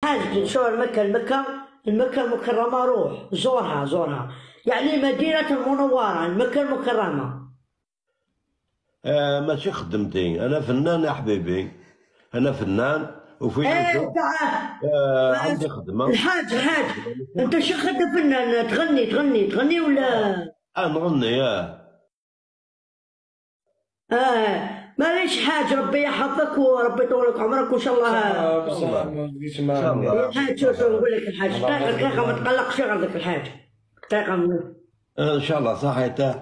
حاج شو المكة المكرمة روح زورها يعني مدينة المنورة المكة المكرمة. ماشي خدمتي، أنا فنان يا حبيبي، أنا فنان وفي عندي خدمة. الحاج أنت شو خدم فنان؟ تغني ولا؟ نغني معليش حاج، ربي يحفظك وربي يطول لك عمرك وان شاء الله. الحاج شو نقول لك الحاج، دقيقة ما تقلقش غير الحاج، دقيقة ان شاء الله صحيته.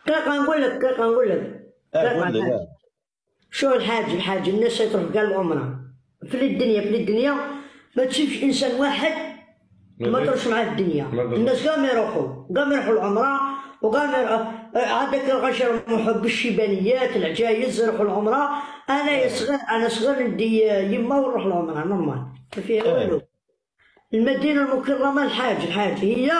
دقيقة نقول لك شو الحاج الناس تروح قلب عمرها في الدنيا ما تشوفش انسان واحد ما تروحش معاه الدنيا. الناس قاموا يروحوا العمرة، وقام عندك الغشر محب الشيبانيات العجايز يروحوا العمرة. انا صغير ندي يما ونروح العمرة نورمال ما فيها والو. المدينة المكرمة الحاج هي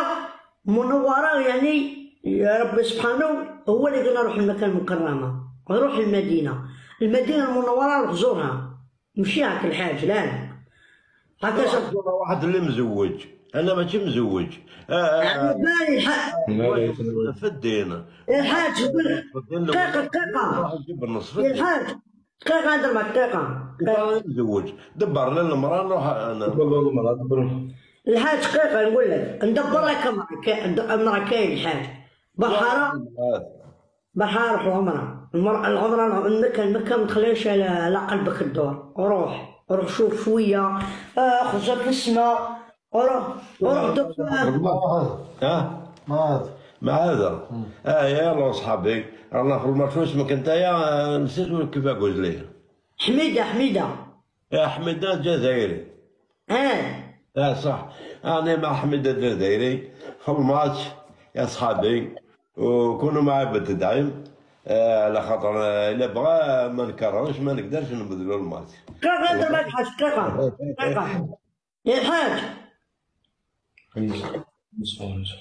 منورة، يعني يا ربي سبحانه هو اللي قال نروح المكان المكرمة، نروح المدينة المنورة نروح زورها، مشي هاك الحاج لا هكذا. واحد اللي مزوج، انا ماشي مزوج. بالي في الدين الحاج دقيقة يا الحاج دقيقة هذا ما دقيقة مزوج دبر لنا المرأة نروح انا الحاج دقيقة نقول لك ندبر لك امرأة كاين الحاج بحارة العمرة المكة ما تخليش على قلبك الدور، روح شوف شوية خرج في السماء روح مع هذا يلا اصحابي رانا في المرشو اسمك انت يا نسيت كيف اقول لي حميدة يا حميدة الجزائري. صح، انا مع حميدة الجزائري في الماتش يا صحابي، وكونوا معي بالتدعيم على خاطر الا بغى ما نكرهوش ما نقدرش نبذلوا الماتش. دقيقة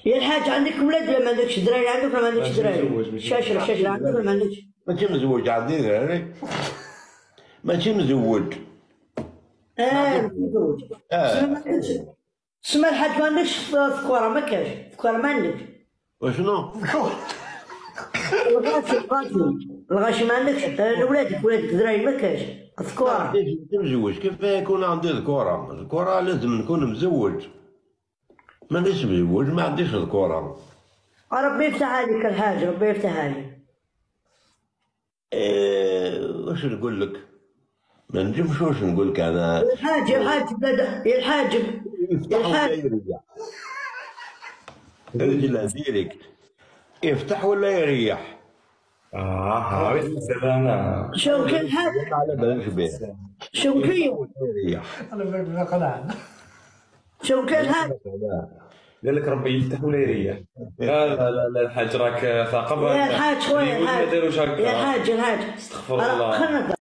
يا الحاج عندك ولاد ولا ما عندكش دراري؟ عندك ولا ما عندكش دراري؟ شاشة عندك ولا ما عندكش؟ ماشي مزوج، عندي دراري ماشي مزوج. مزوج. سما الحاج ما عندكش في كورة ما كاش في كورة ما عندكش. وشنو؟ الغاشي ما عندكش ولادك دراري ما كاش في كورة. مزوج كيف يكون عندي الكورة لازم نكون مزوج، مانيش مزوج ما عنديش الكورة. ربي يفتح عليك الحاج، ربي يفتح عليك. واش نقول لك؟ ما نجمش واش نقول لك انا. الحاج رجل ديريكت يفتح ولا يريح؟ سلامة. شو كان الحاج؟ على بالك به. شو كان؟ يريح. أنا ما قنعان. شو كان الحاج؟ قال لك ربي يفتح ولا يريح. لا الحاج راك ثاقب. يا الحاج خويا الحاج. يا الحاج استغفر الله.